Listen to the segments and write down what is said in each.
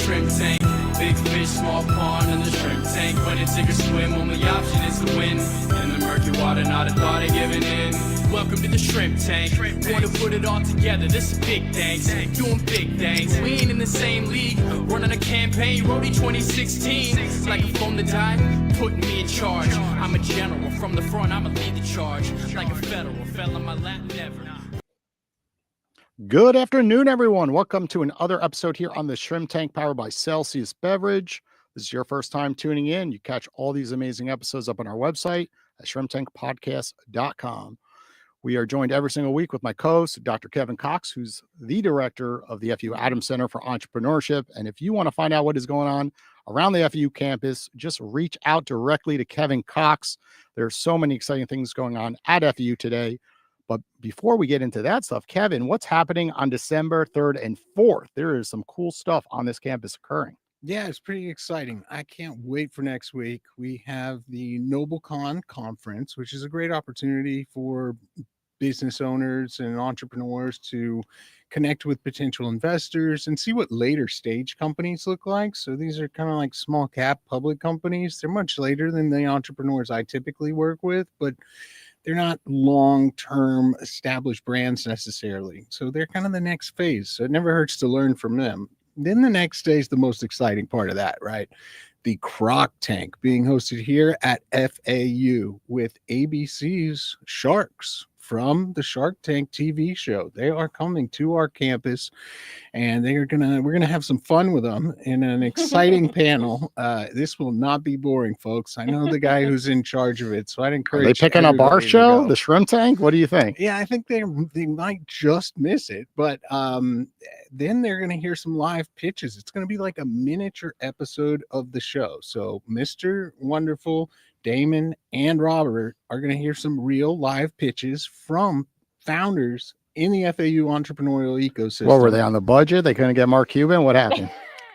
shrimp tank. Big fish, small pond in the shrimp tank. When it's sink or swim, only option is to win. In the murky water, not a thought of giving in. Welcome to the shrimp tank. Want to put it all together, this is big things. Doing big things. We ain't in the same league. Running a campaign, Roadie 2016. Like a phone to die, putting me in charge. I'm a general, from the front, I'ma lead the charge. Like a federal, fell on my lap, never. Good afternoon, everyone. Welcome to another episode here on the Shrimp Tank, powered by Celsius Beverage. This is your first time tuning in. You catch all these amazing episodes up on our website at shrimptankpodcast.com. We are joined every single week with my co-host, Dr. Kevin Cox, who's the director of the FU Adams Center for Entrepreneurship. And if you want to find out what is going on around the FU campus, just reach out directly to Kevin Cox. There's so many exciting things going on at FU today. But before we get into that stuff, Kevin, what's happening on December 3rd and 4th? There is some cool stuff on this campus occurring. Yeah, it's pretty exciting. I can't wait for next week. We have the NobleCon conference, which is a great opportunity for business owners and entrepreneurs to connect with potential investors and see what later stage companies look like. So these are kind of like small cap public companies. They're much later than the entrepreneurs I typically work with, but they're not long-term established brands necessarily. So they're kind of the next phase. So it never hurts to learn from them. Then the next day is the most exciting part of that, right? The Croc Tank being hosted here at FAU with ABC's Sharks from the Shark Tank TV show. They are coming to our campus, and we're gonna have some fun with them in an exciting panel. This will not be boring, folks. I know the guy who's in charge of it, so I'd encourage. Are they picking up our show, the Shrimp Tank? What do you think? Yeah, I think they might just miss it, but then they're gonna hear some live pitches. It's gonna be like a miniature episode of the show. So Mr. Wonderful, Damon, and Robert are going to hear some real live pitches from founders in the FAU entrepreneurial ecosystem. What, were they on the budget? They couldn't get Mark Cuban? What happened?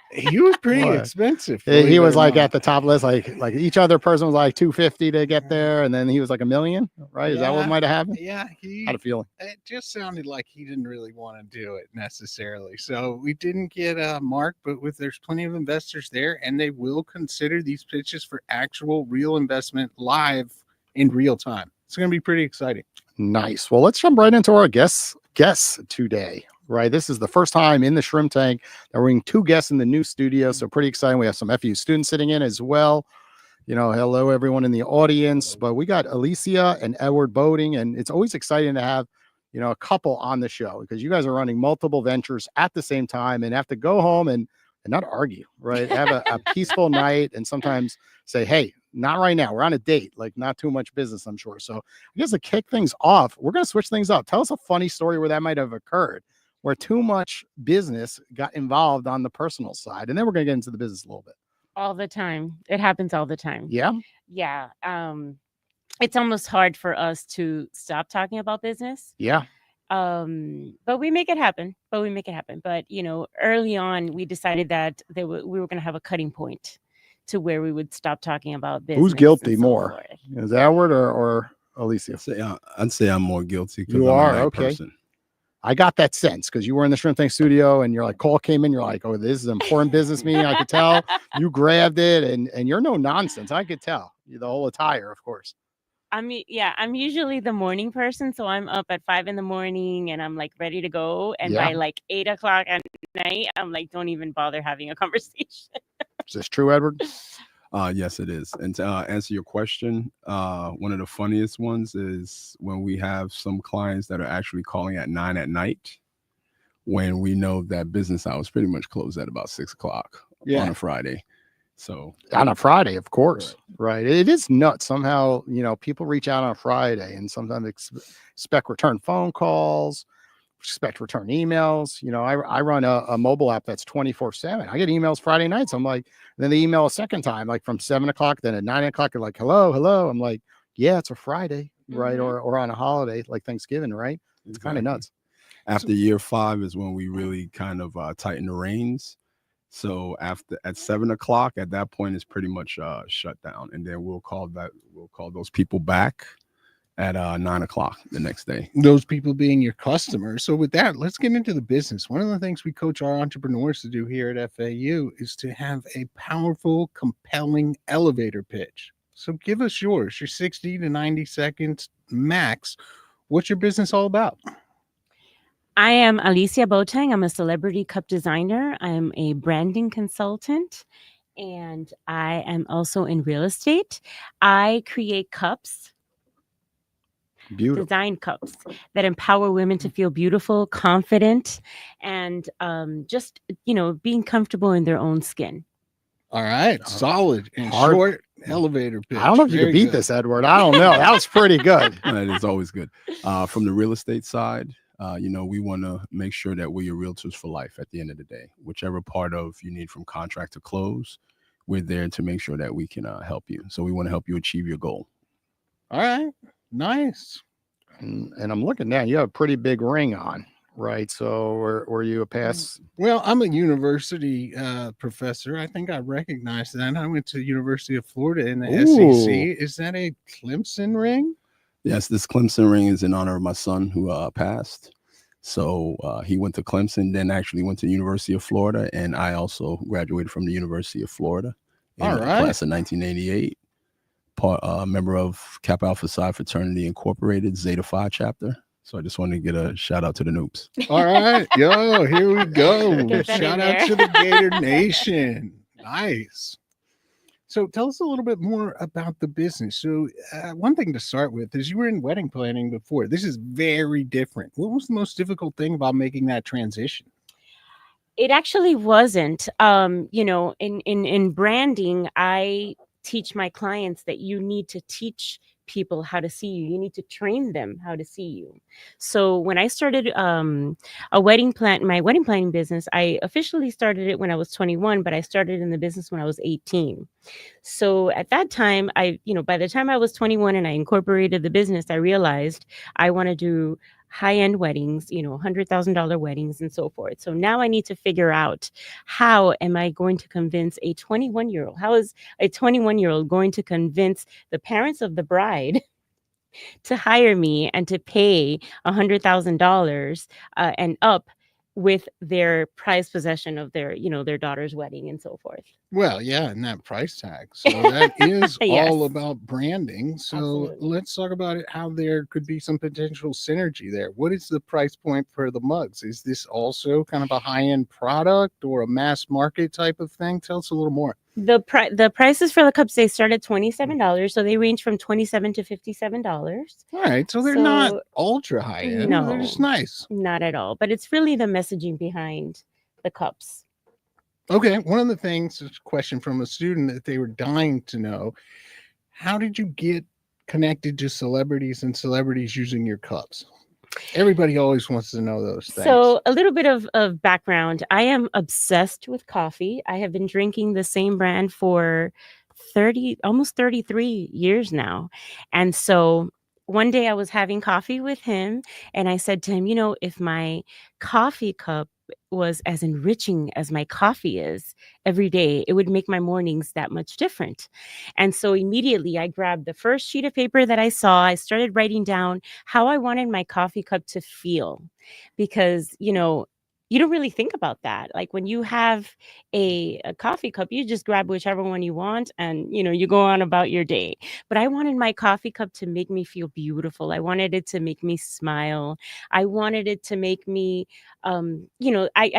He was pretty expensive. He was like at the top list, like each other person was like $250 to get there, and then he was like $1 million, right? Is that what might have happened? Yeah, he had a feeling. It just sounded like he didn't really want to do it necessarily. So we didn't get Mark, but there's plenty of investors there, and they will consider these pitches for actual real investment live in real time. It's going to be pretty exciting. Nice. Well, let's jump right into our guests today. Right. This is the first time in the Shrimp Tank that we're bringing two guests in the new studio. So pretty exciting. We have some FU students sitting in as well. You know, hello, everyone in the audience. But we got Alicia and Edward Boateng, and it's always exciting to have, you know, a couple on the show because you guys are running multiple ventures at the same time and have to go home and not argue, right? Have a peaceful night and sometimes say, hey, not right now. We're on a date, like not too much business, I'm sure. So I guess to kick things off, we're going to switch things up. Tell us a funny story where that might have occurred, where too much business got involved on the personal side. And then we're going to get into the business a little bit. All the time. It happens all the time. Yeah. Yeah. It's almost hard for us to stop talking about business. Yeah. But we make it happen. But, you know, early on, we decided that we were going to have a cutting point to where we would stop talking about business. Who's guilty more? Is Edward or Alicia? I'd say I'm more guilty. You are? Okay. Person. I got that sense because you were in the Shrimp Tank studio and you're like, call came in. You're like, oh, this is an important business meeting. I could tell you grabbed it and you're no nonsense. I could tell the whole attire, of course. I mean, yeah, I'm usually the morning person. So I'm up at 5 a.m. and I'm like ready to go. And by like 8 o'clock at night, I'm like, don't even bother having a conversation. Is this true, Edward? Yes, it is. And to answer your question, one of the funniest ones is when we have some clients that are actually calling at 9 at night when we know that business hours pretty much close at about 6 o'clock on a Friday. So on a Friday, of course, right? It is nuts. Somehow, you know, people reach out on a Friday and sometimes expect return phone calls, expect return emails. You know, I run a mobile app that's 24/7. I get emails Friday nights. I'm like, then they email a second time, like from 7 o'clock, then at 9 o'clock, they're like, hello. I'm like, yeah, it's a Friday, right? Or on a holiday like Thanksgiving, right? It's kind of nuts. After year 5 is when we really kind of tighten the reins. So at 7 o'clock, at that point, it's pretty much shut down, and then we'll call those people back at 9 o'clock the next day. Those people being your customers. So with that, let's get into the business. One of the things we coach our entrepreneurs to do here at FAU is to have a powerful, compelling elevator pitch. So give us yours, your 60 to 90 seconds max. What's your business all about? I am Alícia Boateng. I'm a celebrity cup designer. I'm a branding consultant, and I am also in real estate. I create cups, Beautiful. design cups that empower women to feel beautiful, confident, and just, being comfortable in their own skin. All right. Solid and Hard. short elevator pitch. I don't know if you Very could beat good. this, Edward. I don't know. That was pretty good. That is always good. From the real estate side, we want to make sure that we're your realtors for life at the end of the day. Whichever part of you need from contract to close, we're there to make sure that we can help you. So we want to help you achieve your goal. All right. Nice. And I'm looking down. You have a pretty big ring on, right? So were you a pass? Well, I'm a university professor. I think I recognize that. I went to the University of Florida in the SEC. Is that a Clemson ring? Yes, this Clemson ring is in honor of my son who passed. So he went to Clemson, then actually went to the University of Florida, and I also graduated from the University of Florida in All the right. class of 1988. Member of Kappa Alpha Psi Fraternity Incorporated, Zeta Phi chapter. So I just wanted to get a shout out to the noobs. All right. Yo, here we go. Get that Shout in out there. to the Gator Nation. Nice. So tell us a little bit more about the business. So one thing to start with is you were in wedding planning before. This is very different. What was the most difficult thing about making that transition? It actually wasn't. In branding, I teach my clients that you need to teach people how to see you. You need to train them how to see you. So when I started my wedding planning business, I officially started it when I was 21, but I started in the business when I was 18. So at that time, by the time I was 21 and I incorporated the business, I realized I want to do high-end weddings, $100,000 weddings and so forth. So now I need to figure out, how am I going to convince a 21-year-old? How is a 21-year-old going to convince the parents of the bride to hire me and to pay $100,000 and up with their prized possession of their daughter's wedding and so forth? Well, yeah, and that price tag. So that is Yes. all about branding. So Absolutely. let's talk about it, how there could be some potential synergy there. What is the price point for the mugs? Is this also kind of a high-end product or a mass market type of thing? Tell us a little more. The prices for the cups, they start at $27, so they range from $27 to $57. All right, so they're not So, ultra high end. no. They're just nice. Not at all, but it's really the messaging behind the cups. Okay, one of the things, is a question from a student that they were dying to know: how did you get connected to celebrities and celebrities using your cups? Everybody always wants to know those things. So a little bit of background. I am obsessed with coffee. I have been drinking the same brand for almost 33 years now. And so one day I was having coffee with him and I said to him, if my coffee cup was as enriching as my coffee is every day, it would make my mornings that much different. And so immediately I grabbed the first sheet of paper that I saw. I started writing down how I wanted my coffee cup to feel, because, you don't really think about that. Like when you have a coffee cup, you just grab whichever one you want and, you go on about your day. But I wanted my coffee cup to make me feel beautiful. I wanted it to make me smile. I wanted it to make me, I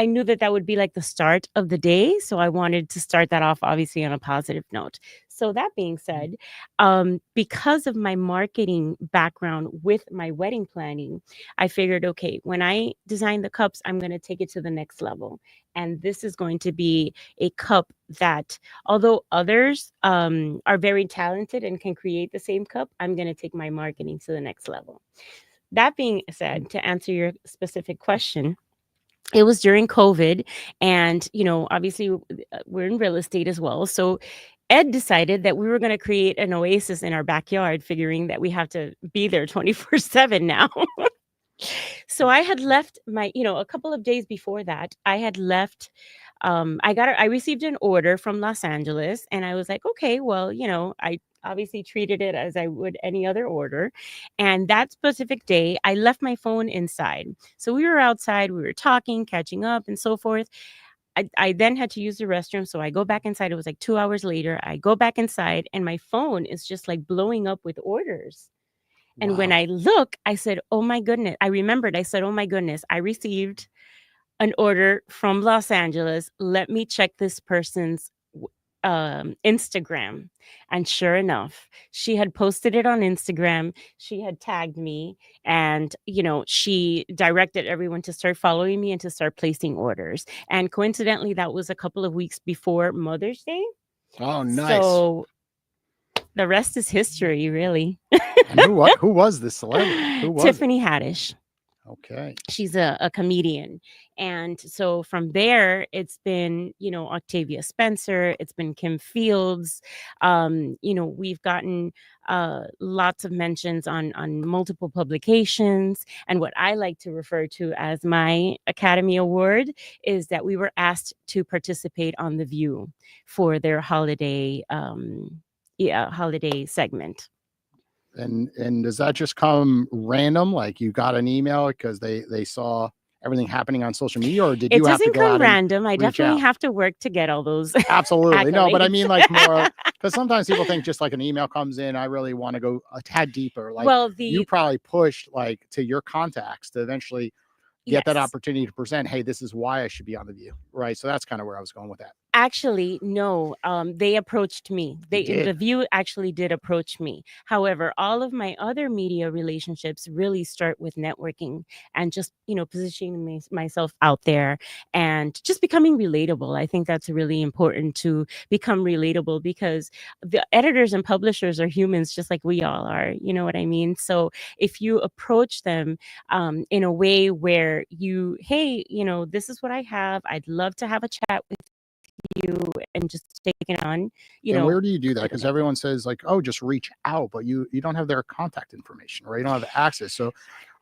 knew that would be like the start of the day. So I wanted to start that off, obviously, on a positive note. So that being said, because of my marketing background with my wedding planning, I figured, okay, when I design the cups, I'm going to take it to the next level. And this is going to be a cup that, although others are very talented and can create the same cup, I'm going to take my marketing to the next level. That being said, to answer your specific question, it was during COVID, and, obviously we're in real estate as well. So Ed decided that we were going to create an oasis in our backyard, figuring that we have to be there 24/7 now. So I had left a couple of days before that, I had left. I received an order from Los Angeles, and I was like, okay, well, I obviously treated it as I would any other order. And that specific day, I left my phone inside. So we were outside, we were talking, catching up, and so forth. I then had to use the restroom. So I go back inside. It was like 2 hours later. I go back inside and my phone is just like blowing up with orders. And when Wow. I look, I said, oh my goodness. I remembered, I said, oh my goodness, I received an order from Los Angeles. Let me check this person's Instagram. And sure enough, she had posted it on Instagram. She had tagged me, and she directed everyone to start following me and to start placing orders. And coincidentally, that was a couple of weeks before Mother's Day. Oh, nice. So the rest is history, really. And who was this celebrity? Who was it? Tiffany Haddish. Okay. She's a comedian. And so from there, it's been, Octavia Spencer, it's been Kim Fields. We've gotten lots of mentions on multiple publications. And what I like to refer to as my Academy Award is that we were asked to participate on The View for their holiday segment. And does that just come random? Like you got an email because they saw everything happening on social media, or did you have to It doesn't go come out random. I reach definitely out? have to work to get all those. Absolutely. No, but I accolades. mean like more because sometimes people think just like an email comes in, I really want to go a tad deeper. Like Well, you probably pushed like to your contacts to eventually get that yes. opportunity to present, hey, this is why I should be on The View. Right. So that's kind of where I was going with that. Actually, no. They approached me. They did. The View actually did approach me. However, all of my other media relationships really start with networking and just positioning myself out there and just becoming relatable. I think that's really important, to become relatable, because the editors and publishers are humans just like we all are. You know what I mean? So if you approach them in a way where hey, this is what I have. I'd love to have a chat with you and just take it on. And where do you do that? Because everyone says like, oh, just reach out, but you don't have their contact information, right? You don't have access. So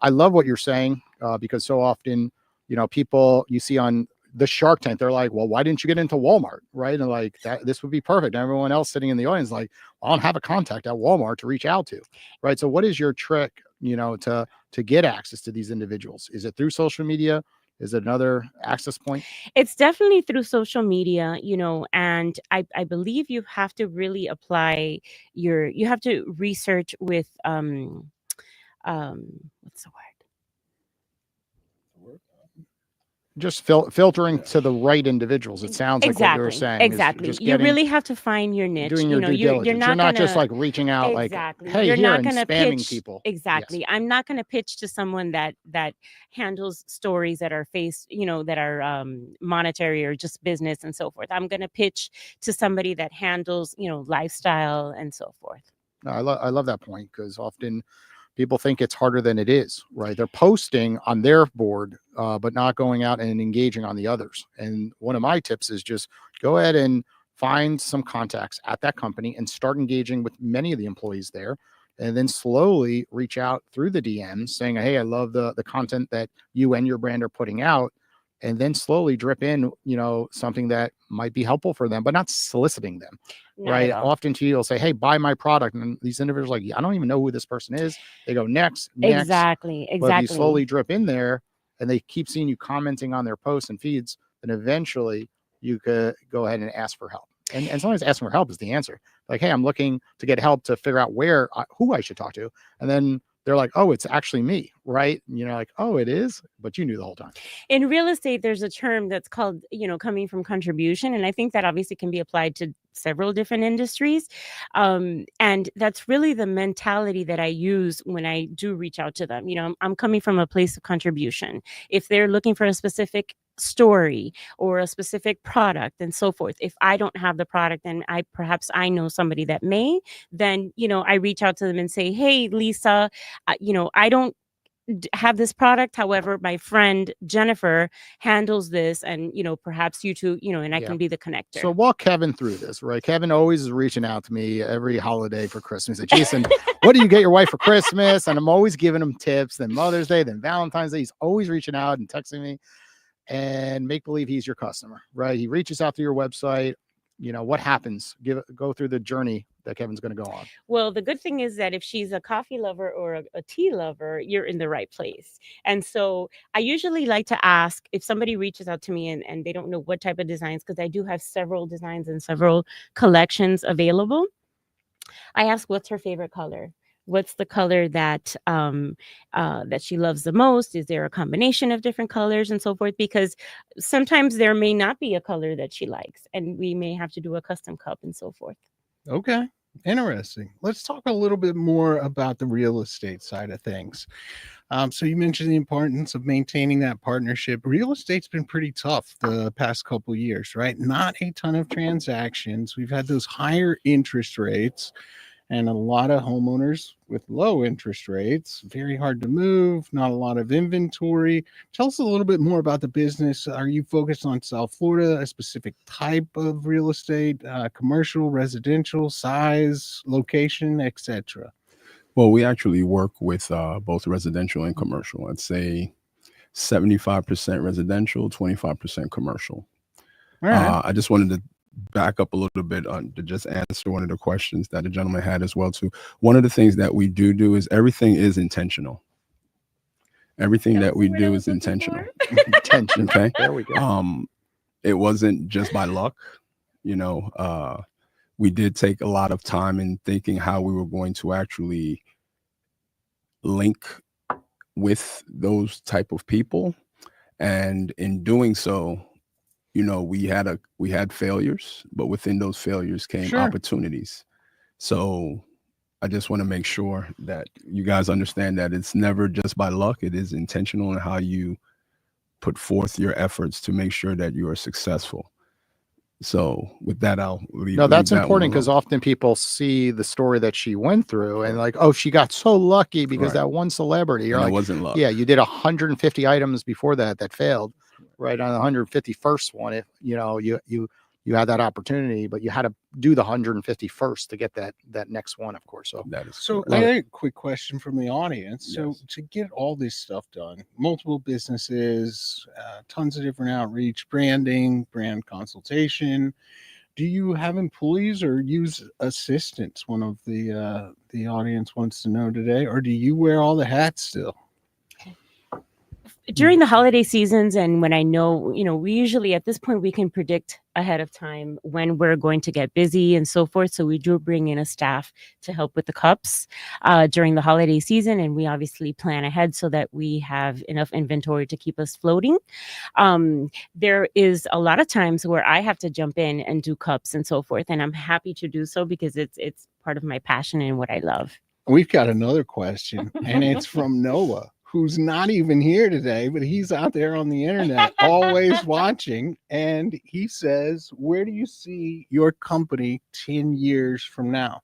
I love what you're saying because so often, people you see on the Shark Tank, they're like, well, why didn't you get into Walmart, right? And like this would be perfect. And everyone else sitting in the audience like, well, I don't have a contact at Walmart to reach out to, right? So what is your trick, to get access to these individuals? Is it through social media? Is it another access point? It's definitely through social media, and I believe you have to really apply you have to research with what's the word? Just filtering to the right individuals. It sounds like what you were saying. Exactly. You really have to find your niche. Doing your due diligence. You're not just like reaching out exactly. like, hey, you're here, not and gonna spamming pitch, people. Exactly. Yes. I'm not going to pitch to someone that handles stories that are that are monetary or just business and so forth. I'm going to pitch to somebody that handles, lifestyle and so forth. No, I love that point, because often people think it's harder than it is, right? They're posting on their board, but not going out and engaging on the others. And one of my tips is just go ahead and find some contacts at that company and start engaging with many of the employees there. And then slowly reach out through the DMs saying, hey, I love the content that you and your brand are putting out. And then slowly drip in, something that might be helpful for them, but not soliciting them. Right. Often you'll say, hey, buy my product. And these individuals are like, I don't even know who this person is. They go next. Exactly. But if you slowly drip in there and they keep seeing you commenting on their posts and feeds, then eventually you could go ahead and ask for help. And sometimes asking for help is the answer. Like, hey, I'm looking to get help to figure out who I should talk to. And then they're like, oh, it's actually me, right? And you're like, oh, it is, but you knew the whole time. In real estate, there's a term that's called, coming from contribution. And I think that obviously can be applied to several different industries. And that's really the mentality that I use when I do reach out to them. I'm coming from a place of contribution. If they're looking for a specific story or a specific product and so forth, if I don't have the product and perhaps I know somebody that may, then I reach out to them and say, hey, Lisa, I don't have this product, however my friend Jennifer handles this, and perhaps you two, and I can be the connector. So walk Kevin through this, right? Kevin always is reaching out to me every holiday for Christmas. Like, Jason, what do you get your wife for Christmas? And I'm always giving him tips. Then Mother's Day, then Valentine's Day, he's always reaching out and texting me. And make believe he's your customer, right? He reaches out to your website. what happens? Go through the journey that Kevin's going to go on. Well, the good thing is that if she's a coffee lover or a tea lover, you're in the right place. And so I usually like to ask if somebody reaches out to me and they don't know what type of designs, because I do have several designs and several collections available. I ask, what's her favorite color? What's the color that that she loves the most? Is there a combination of different colors and so forth? Because sometimes there may not be a color that she likes, and we may have to do a custom cup and so forth. Okay. Interesting. Let's talk a little bit more about the real estate side of things. So you mentioned the importance of maintaining that partnership. Real estate's been pretty tough the past couple of years, right? Not a ton of transactions. We've had those higher interest rates and a lot of homeowners with low interest rates. Very hard to move, not a lot of inventory. Tell us a little bit more about the business. Are you focused on South Florida, a specific type of real estate, commercial, residential, size, location, etc.? Well, we actually work with both residential and commercial. I'd say 75% residential, 25% commercial. All right. I just wanted to back up a little bit to just answer one of the questions that the gentleman had as well too. One of the things that we do is everything is intentional. Everything that we do is intentional. Intention. Okay. There we go. It wasn't just by luck, we did take a lot of time in thinking how we were going to actually link with those type of people. And in doing so, we had failures, but within those failures came opportunities. So I just want to make sure that you guys understand that it's never just by luck. It is intentional in how you put forth your efforts to make sure that you are successful. So with that, I'll leave. No, that's that important, one because alone. often people see the story that she went through and like, oh, she got so lucky because Right. that one celebrity. You're And like, it wasn't luck. yeah, you did 150 items before that failed. Right on the 151st one, if you had that opportunity, but you had to do the 151st to get that next one, of course. So That is So correct. I had a quick question from the audience. So Yes. to get all this stuff done, multiple businesses, tons of different outreach, branding, brand consultation, do you have employees or use assistants? One of the audience wants to know today. Or do you wear all the hats still? During the holiday seasons, and when I know, we usually at this point we can predict ahead of time when we're going to get busy and so forth. So we do bring in a staff to help with the cups during the holiday season, and we obviously plan ahead so that we have enough inventory to keep us floating. There is a lot of times where I have to jump in and do cups and so forth, and I'm happy to do so because it's part of my passion and what I love. We've got another question, and it's from Noah, who's not even here today, but he's out there on the internet always watching. And he says, where do you see your company 10 years from now?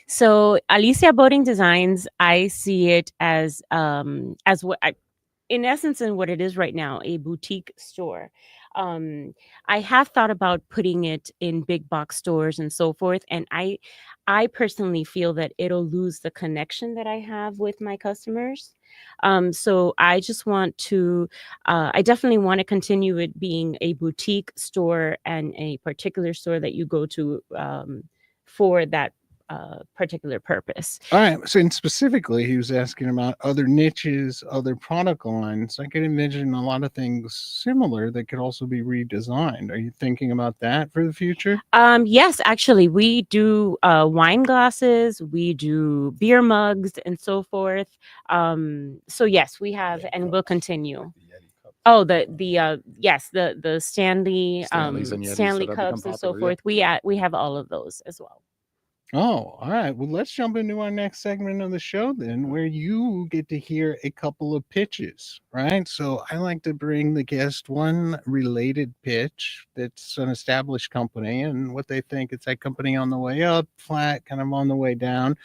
So Alícia Boateng Designs, I see it as what in essence, and what it is right now, a boutique store. I have thought about putting it in big box stores and so forth, and I personally feel that it'll lose the connection that I have with my customers. So I just want to, I definitely want to continue it being a boutique store and a particular store that you go to for that particular purpose. All right. So, and specifically, he was asking about other niches, other product lines. I could envision a lot of things similar that could also be redesigned. Are you thinking about that for the future? Yes, actually, we do wine glasses, we do beer mugs, and so forth. So yes, we have, and we'll continue. Oh, the Stanley Stanleys and Yetis Stanley that have become cups and so popular, yeah. forth. We have all of those as well. Oh, all right. Well, let's jump into our next segment of the show then, where you get to hear a couple of pitches, right? So I like to bring the guest one related pitch that's an established company and what they think it's that company on the way up, flat, kind of on the way down,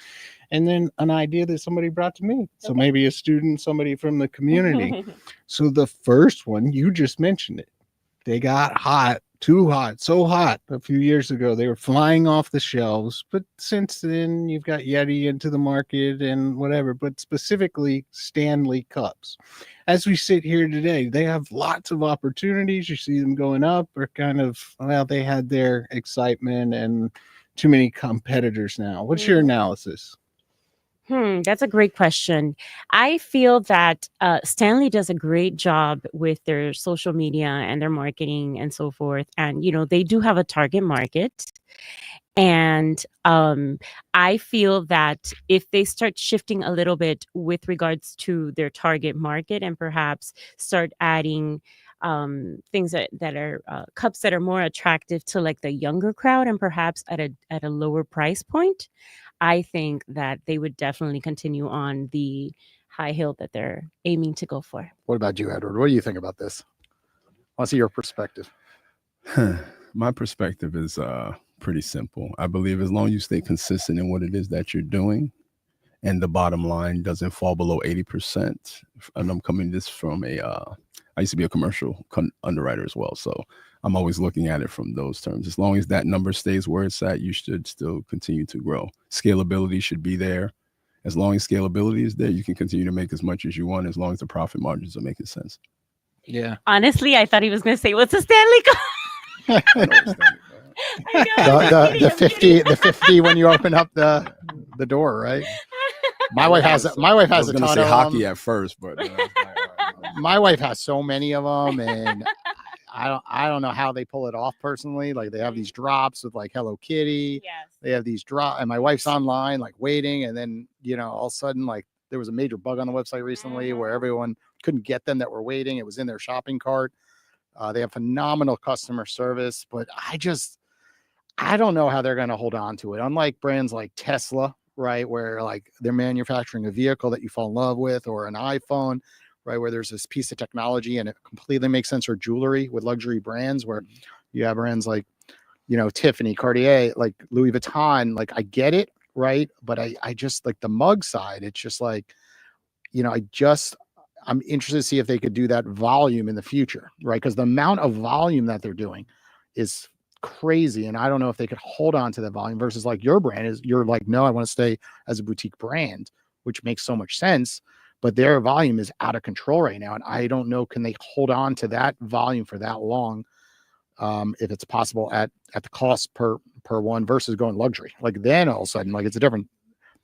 and then an idea that somebody brought to me. So maybe a student, somebody from the community. So the first one, you just mentioned it. They got hot too hot, so hot a few years ago. They were flying off the shelves. But since then, you've got Yeti into the market and whatever, but specifically Stanley cups. As we sit here today, they have lots of opportunities. You see them going up or kind of, well, they had their excitement and too many competitors now. What's your analysis? That's a great question. I feel that Stanley does a great job with their social media and their marketing and so forth. And, they do have a target market. And I feel that if they start shifting a little bit with regards to their target market and perhaps start adding things that are cups that are more attractive to like the younger crowd and perhaps at a lower price point, I think that they would definitely continue on the high hill that they're aiming to go for. What about you, Edward? What do you think about this? I want to see your perspective. My perspective is pretty simple. I believe as long as you stay consistent in what it is that you're doing and the bottom line doesn't fall below 80%, and I'm coming this from I used to be a commercial underwriter as well. So I'm always looking at it from those terms. As long as that number stays where it's at, you should still continue to grow. Scalability should be there. As long as scalability is there, you can continue to make as much as you want, as long as the profit margins are making sense. Yeah. Honestly, I thought he was going to say, what's a Stanley Cup? The 50 when you open up the door, right? My wife has a ton of hockey at first, but my wife has so many of them, and I don't know how they pull it off personally. Like they have these drops with like Hello Kitty. Yes. They have these and my wife's online like waiting, and then all of a sudden like there was a major bug on the website recently where everyone couldn't get them that were waiting. It was in their shopping cart. They have phenomenal customer service, but I don't know how they're going to hold on to it. Unlike brands like Tesla, right, where like they're manufacturing a vehicle that you fall in love with, or an iPhone, right, where there's this piece of technology and it completely makes sense. Or jewelry with luxury brands where you have brands like, Tiffany, Cartier, like Louis Vuitton. Like I get it, right, but I just like the mug side. It's just like, I'm interested to see if they could do that volume in the future, right? Because the amount of volume that they're doing is crazy, and I don't know if they could hold on to that volume versus like your brand is. You're like, no, I want to stay as a boutique brand, which makes so much sense, but their volume is out of control right now, and I don't know, can they hold on to that volume for that long, if it's possible at the cost per one versus going luxury. Like then all of a sudden, like it's a different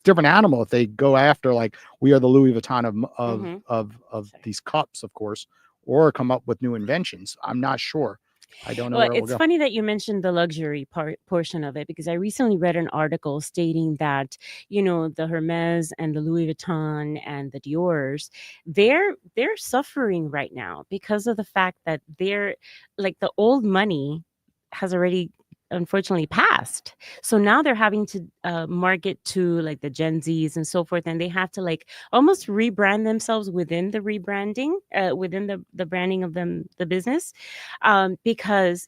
animal if they go after like we are the Louis Vuitton of these cups, of course, or come up with new inventions. I'm not sure. I don't know. Well, it's funny that you mentioned the luxury portion of it, because I recently read an article stating that, the Hermes and the Louis Vuitton and the Dior's, they're suffering right now because of the fact that they're like the old money has already unfortunately passed. So now they're having to market to like the Gen Zs and so forth, and they have to like almost rebrand themselves within the rebranding, within the branding of the business, because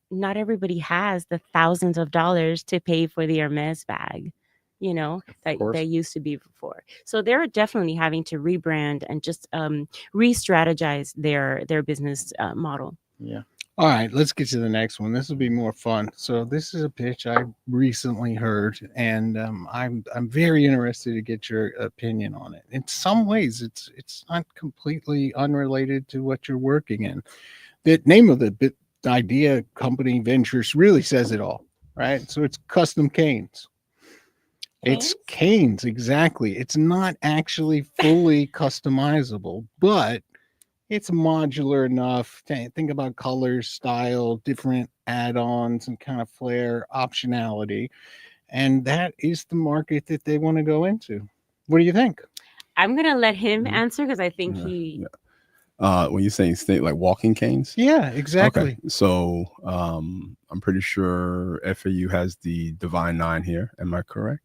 not everybody has the thousands of dollars to pay for the Hermes bag, that they used to be before. So they're definitely having to rebrand and just re-strategize their business model. Yeah. All right, let's get to the next one. This will be more fun. So this is a pitch I recently heard, and I'm very interested to get your opinion on it. In some ways, it's not completely unrelated to what you're working in. The name of the idea, company, ventures really says it all, right? So it's custom canes. It's canes, exactly. It's not actually fully customizable, but it's modular enough to think about color, style, different add-ons, and kind of flair, optionality. And that is the market that they want to go into. What do you think? I'm going to let him answer because I think he... When you're saying like walking canes? Yeah, exactly. Okay. So I'm pretty sure FAU has the Divine 9 here. Am I correct?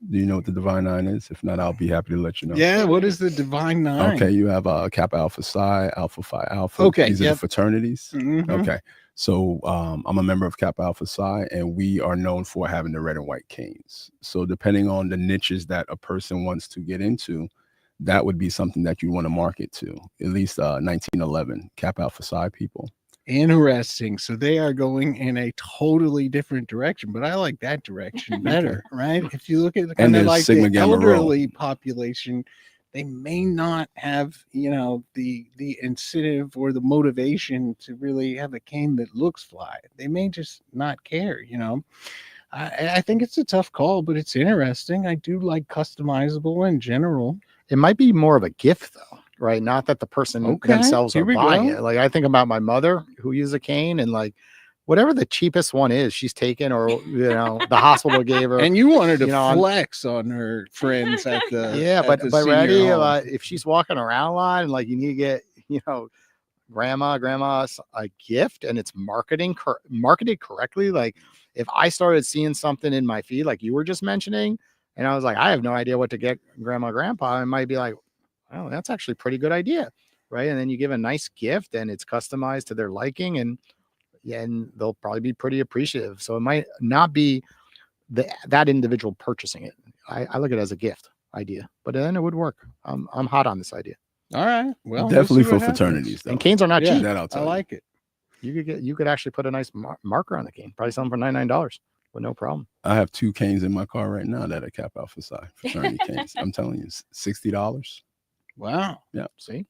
Do you know what the Divine 9 is? If not, I'll be happy to let you know. Yeah, what is the Divine 9? Okay, you have Kappa Alpha Psi, Alpha Phi Alpha. Okay, these are the fraternities. Mm-hmm. Okay, so I'm a member of Kappa Alpha Psi, and we are known for having the red and white canes. So depending on the niches that a person wants to get into, that would be something that you want to market to. At least 1911 Kappa Alpha Psi people. Interesting. So they are going in a totally different direction, but I like that direction better, right? If you look at the kind of there's like Sigma the Gamma Rho. elderly population, they may not have, the incentive or the motivation to really have a cane that looks fly. They may just not care. I think it's a tough call, but it's interesting. I do like customizable in general. It might be more of a gift though, right? Not that the person Okay, themselves here are we buying go. it. Like I think about my mother who uses a cane, and like whatever the cheapest one is, she's taken, or the hospital gave her. And you wanted to on- flex on her friends at the yeah, at but the but senior ready, home. if she's walking around a lot and like you need to get grandma a gift, and it's marketed correctly. Like if I started seeing something in my feed like you were just mentioning, and I was like, I have no idea what to get grandpa, I might be like, oh, that's actually a pretty good idea, right? And then you give a nice gift and it's customized to their liking, and they'll probably be pretty appreciative. So it might not be that individual purchasing it. I look at it as a gift idea, but then it would work. I'm hot on this idea. All right. Well, Definitely we'll see for what happens. fraternities, though. And canes are not Yeah, cheap. That I'll I tell you. like it. You could actually put a nice marker on the cane. Probably sell them for $99 with no problem. I have 2 canes in my car right now that are Kappa Alpha Psi fraternity canes. I'm telling you, $60. Wow. Yeah. See,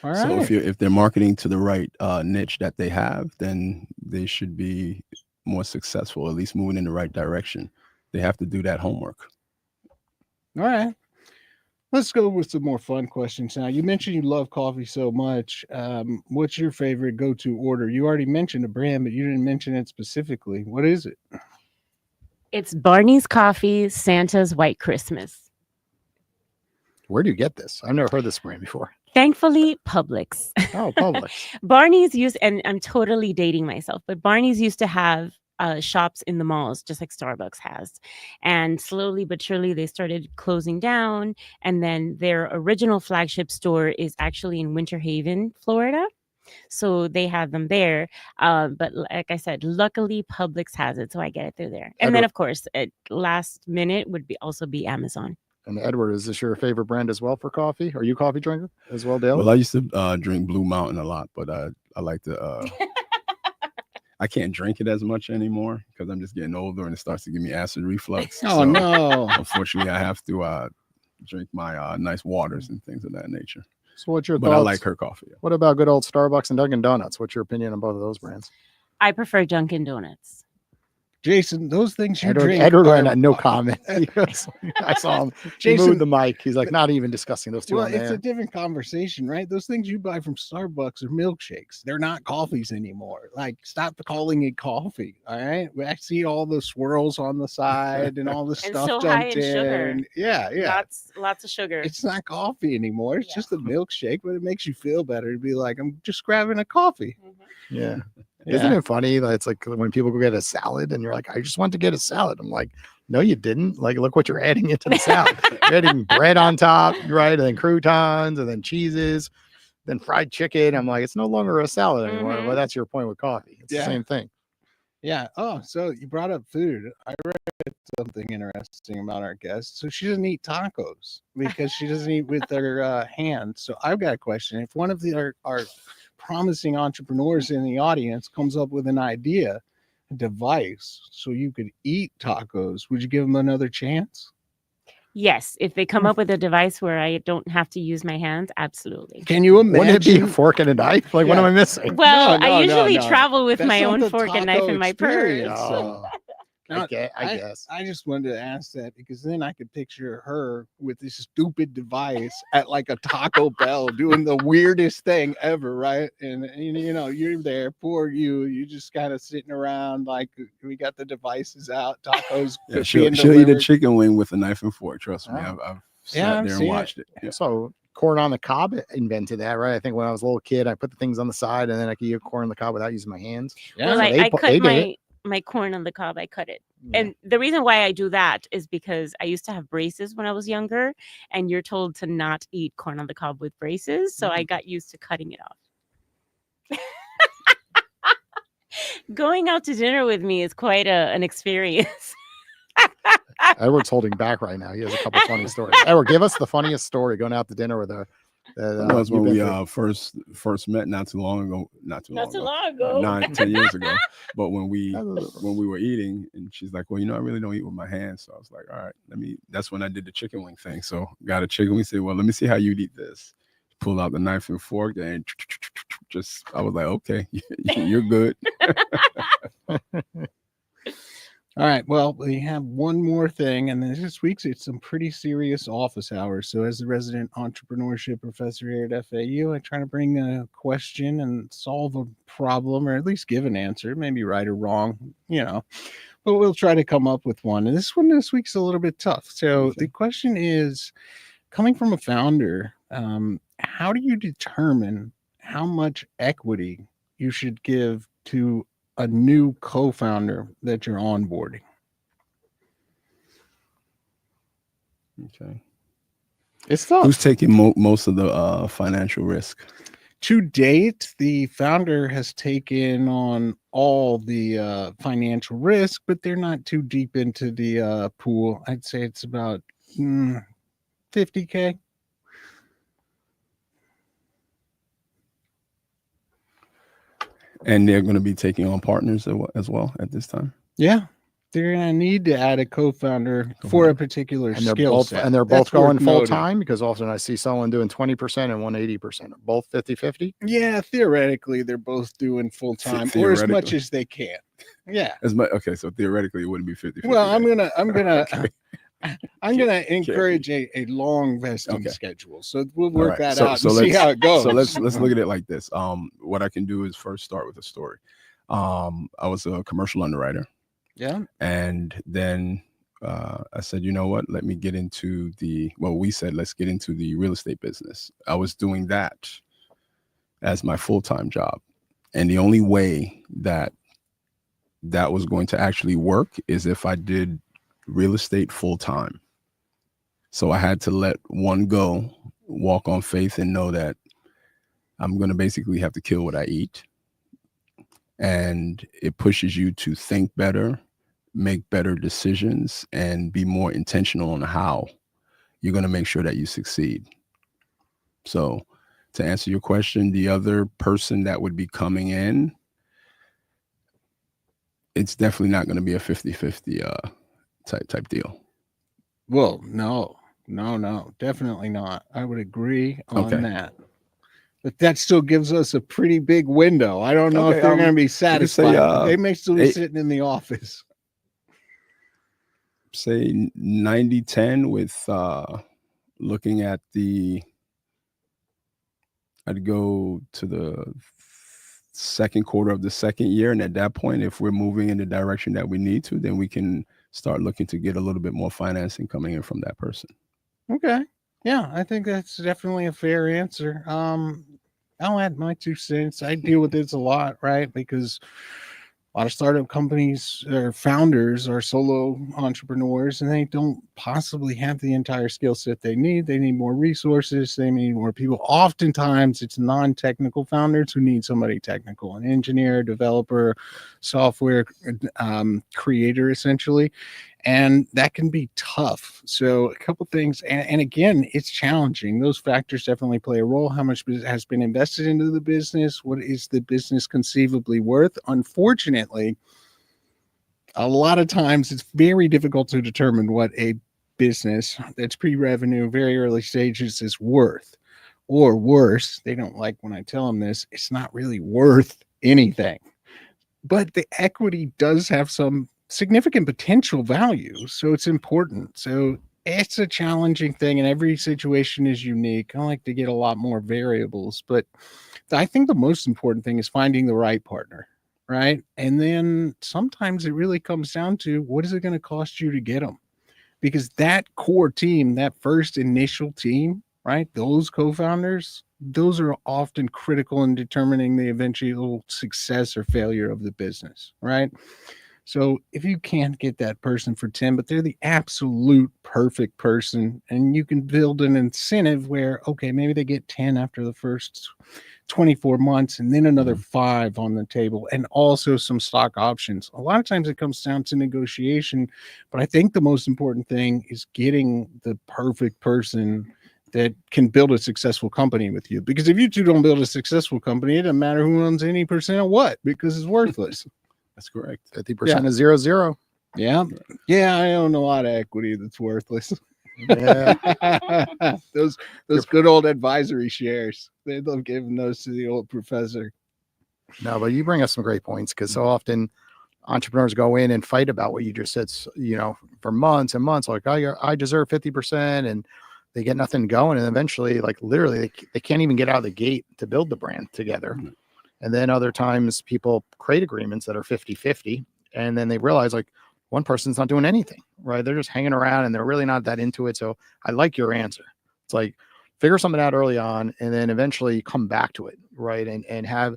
All right. So if they're marketing to the right niche that they have, then they should be more successful, at least moving in the right direction. They have to do that homework. All right. Let's go with some more fun questions now. You mentioned you love coffee so much. What's your favorite go-to order? You already mentioned a brand, but you didn't mention it specifically. What is it? It's Barney's Coffee, Santa's White Christmas. where do you get this? I've never heard this brand before. Thankfully, Publix. Oh, Publix. Barney's used, and I'm totally dating myself, but Barney's used to have shops in the malls, just like Starbucks has. And slowly but surely, they started closing down. And then their original flagship store is actually in Winter Haven, Florida. So they have them there. But like I said, luckily Publix has it. So I get it through there. And then, of course, at last minute would also be Amazon. And Edward, is this your favorite brand as well for coffee? Are you a coffee drinker as well, Dale? Well, I used to drink Blue Mountain a lot, but I like to. I can't drink it as much anymore because I'm just getting older and it starts to give me acid reflux. Oh, So, no. Unfortunately, I have to drink my nice waters and things of that nature. So what's your But thoughts? I like her coffee. What about good old Starbucks and Dunkin' Donuts? What's your opinion on both of those brands? I prefer Dunkin' Donuts. Jason, those things you Edward, drink. Edward are- had no comment. I saw him. He Jason- moved the mic. He's like, not even discussing those two Well, on it's there. a different conversation, right? Those things you buy from Starbucks are milkshakes. They're not coffees anymore. Like, stop calling it coffee. All right. I see all the swirls on the side and all the And stuff so high dumped in in. sugar. Yeah, yeah. Lots of sugar. It's not coffee anymore. It's Yeah. just a milkshake, but it makes you feel better to be like, I'm just grabbing a coffee. Yeah. Yeah. Isn't it funny that it's like when people go get a salad and you're like, I just want to get a salad. I'm like, no, you didn't. Like, look what you're adding into the salad. You're adding bread on top, right? And then croutons and then cheeses, then fried chicken. I'm like, it's no longer a salad anymore. Mhm. Well, that's your point with coffee. It's Yeah. the same thing. Yeah. Oh, so you brought up food. I read something interesting about our guest. So she doesn't eat tacos because she doesn't eat with her hands. So I've got a question. If one of our promising entrepreneurs in the audience comes up with an idea, a device, so you could eat tacos, would you give them another chance? Yes, if they come up with a device where I don't have to use my hands, absolutely. Can you Wouldn't it be a imagine? fork and a knife? Like, what am I missing? Well, No, I no, usually no. travel with That's my not own the fork and knife taco in my purse. experience. Oh, Now, I guess. I just wanted to ask that because then I could picture her with this stupid device at like a Taco Bell doing the weirdest thing ever, right? And you know, you're there, poor you. You just kind of sitting around like we got the devices out, tacos. Yeah, being she'll eat a delivered. chicken wing with a knife and fork. Trust me, Oh. I've Yeah, sat I've there and seen watched it. Yeah. So corn on the cob invented that, right? I think when I was a little kid, I put the things on the side and then I could eat corn on the cob without using my hands. Yeah. Well, So I they cut did my corn on the cob. I cut it. Yeah. And the reason why I do that is because I used to have braces when I was younger, and you're told to not eat corn on the cob with braces. So I got used to cutting it off. Going out to dinner with me is quite an experience. Edward's holding back right now. He has a couple funny stories. Edward, give us the funniest story going out to dinner with a that, That was when you've we been through. first met not too long ago. Not too Not too long long ago. ago. 9, 10 years ago. But when we That was- were eating, and she's like, "Well, I really don't eat with my hands." So I was like, "All right, that's when I did the chicken wing thing. So got a chicken. We said, "Well, let me see how you eat this." Pull out the knife and fork, and just I was like, "Okay, you're good." All right. Well, we have one more thing, and then this week's it's some pretty serious office hours. So, as the resident entrepreneurship professor here at FAU, I try to bring a question and solve a problem, or at least give an answer, maybe right or wrong, But we'll try to come up with one. And this week's a little bit tough. So, the question is, coming from a founder, how do you determine how much equity you should give to a new co-founder that you're onboarding? Okay. It's tough. Who's taking most of the financial risk? To date, the founder has taken on all the financial risk, but they're not too deep into the pool. I'd say it's about $50K. And they're going to be taking on partners as well at this time. Yeah. They're going to need to add a co-founder for a particular And they're skill both set. and they're That's both going worth full noting. time, because often I see someone doing 20% and one 80%. Both 50-50. Yeah, theoretically, they're both doing full time or as much Theoretically. as they can. Yeah. As much. Okay, so theoretically, it wouldn't be 50. Well, I'm gonna Okay. I'm gonna encourage a long vesting Okay. schedule. So we'll All work right. that out and see how it goes. So let's look at it like this. What I can do is first start with a story. I was a commercial underwriter, Yeah. and then I said, you know what? Let me get into let's get into the real estate business. I was doing that as my full-time job, and the only way that was going to actually work is if I did real estate full-time. So I had to let one go, walk on faith, and know that I'm going to basically have to kill what I eat. And it pushes you to think better, make better decisions, and be more intentional on how you're going to make sure that you succeed. So to answer your question, the other person that would be coming in, it's definitely not going to be a 50-50 type deal. Well, no, definitely not. I would agree on that. But that still gives us a pretty big window. I don't know if they're going to be satisfied. They may still be sitting in the office. Say 90-10 with looking at I'd go to the second quarter of the second year. And at that point, if we're moving in the direction that we need to, then we can start looking to get a little bit more financing coming in from that person. Okay. Yeah, I think that's definitely a fair answer. I'll add my 2 cents. I deal with this a lot, right? Because a lot of startup companies or founders are solo entrepreneurs, and they don't possibly have the entire skill set they need. They need more resources. They need more people. Oftentimes, it's non-technical founders who need somebody technical, an engineer, developer, software creator, essentially. And that can be tough. So a couple things, and again, it's challenging. Those factors definitely play a role. How much has been invested into the business? What is the business conceivably worth? Unfortunately, a lot of times it's very difficult to determine what a business that's pre-revenue, very early stages is worth. Or worse, they don't like when I tell them this, it's not really worth anything. But the equity does have some significant potential value, so it's important. So it's a challenging thing, and every situation is unique. I like to get a lot more variables, but I think the most important thing is finding the right partner, right? And then sometimes it really comes down to, what is it going to cost you to get them? Because that core team, that first initial team, right, those co-founders, those are often critical in determining the eventual success or failure of the business, right? So if you can't get that person for 10, but they're the absolute perfect person, and you can build an incentive where, okay, maybe they get 10 after the first 24 months, and then another 5 on the table, and also some stock options. A lot of times it comes down to negotiation, but I think the most important thing is getting the perfect person that can build a successful company with you. Because if you two don't build a successful company, it doesn't matter who owns any percent of what, because it's worthless. That's correct. 50% is 0-0. Yeah. Yeah. I own a lot of equity that's worthless. Yeah. those good old advisory shares. They love giving those to the old professor. No, but you bring us some great points, because so often entrepreneurs go in and fight about what you just said, you know, for months and months, like, I deserve 50%, and they get nothing going. And eventually, like, literally they can't even get out of the gate to build the brand together. And then other times people create agreements that are 50-50, and then they realize, like, one person's not doing anything, right? They're just hanging around and they're really not that into it. So I like your answer. It's like, figure something out early on and then eventually come back to it, right? And have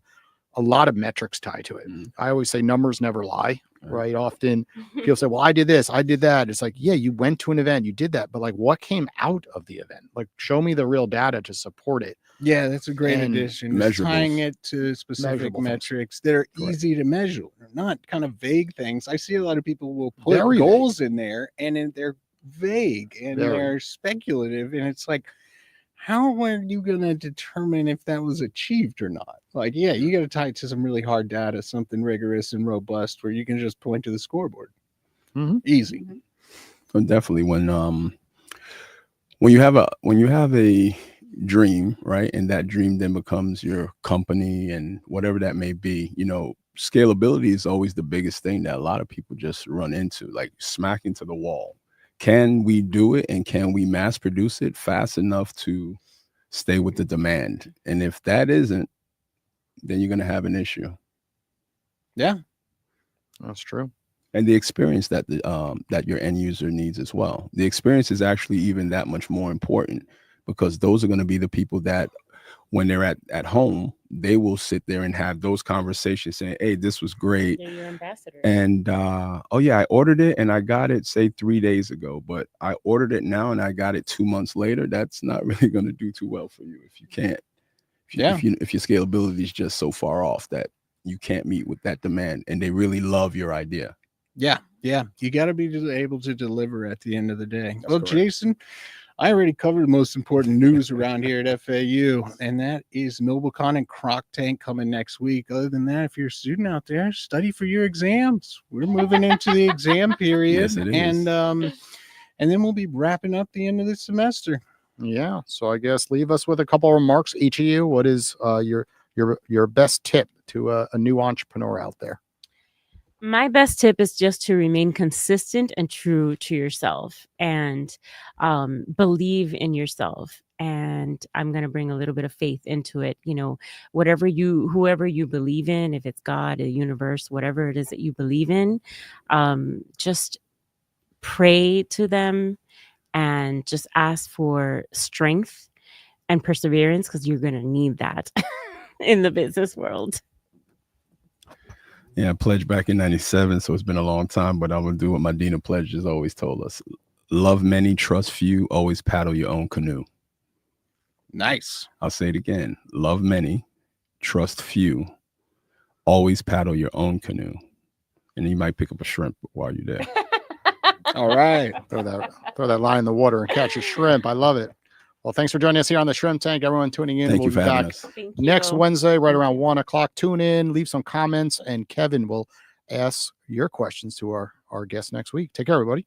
a lot of metrics tied to it. I always say numbers never lie, right? Often people say, well, I did this, I did that. It's like, yeah, you went to an event, you did that, but like, what came out of the event? Like, show me the real data to support it. Yeah, that's a great And addition. Just tying it to specific Measurable metrics that are Correct. easy to measure, not kind of vague things. I see a lot of people will put Very goals in there and they're vague and Very. they're speculative. And it's like, how are you going to determine if that was achieved or not? Like, yeah, you got to tie it to some really hard data, something rigorous and robust where you can just point to the scoreboard. Easy. So definitely when you have a dream, right, and that dream then becomes your company and whatever that may be, you know, scalability is always the biggest thing that a lot of people just run into, like smack into the wall. Can we do it, and can we mass produce it fast enough to stay with the demand? And if that isn't, then you're going to have an issue. Yeah, That's true. And the experience that that your end user needs as well. The experience is actually even that much more important, because those are going to be the people that when they're at home, they will sit there and have those conversations saying, hey, this was great. They're your ambassador. And oh yeah, I ordered it and I got it, say 3 days ago, but I ordered it now and I got it 2 months later. That's not really going to do too well for you if you can't. If your scalability is just so far off that you can't meet with that demand, and they really love your idea. Yeah. You got to be able to deliver at the end of the day. That's well, correct. Jason, I already covered the most important news around here at FAU, and that is NobleCon and Croc Tank coming next week. Other than that, if you're a student out there, study for your exams. We're moving into the exam period, Yes, it is. and then we'll be wrapping up the end of the semester. Yeah. So I guess leave us with a couple of remarks, each of you. What is your best tip to a new entrepreneur out there? My best tip is just to remain consistent and true to yourself, and believe in yourself. And I'm going to bring a little bit of faith into it. You know, whoever you believe in, if it's God, the universe, whatever it is that you believe in, just pray to them and just ask for strength and perseverance, because you're going to need that in the business world. Yeah, I pledged back in 97, so it's been a long time, but I'm going to do what my Dean of Pledges always told us. Love many, trust few, always paddle your own canoe. Nice. I'll say it again. Love many, trust few, always paddle your own canoe. And you might pick up a shrimp while you're there. All right. Throw that line in the water and catch a shrimp. I love it. Well, thanks for joining us here on the Shrimp Tank. Everyone tuning in. Thank We'll you for be having back us. Thank next you. Wednesday, right around 1 o'clock. Tune in, leave some comments, and Kevin will ask your questions to our guests next week. Take care, everybody.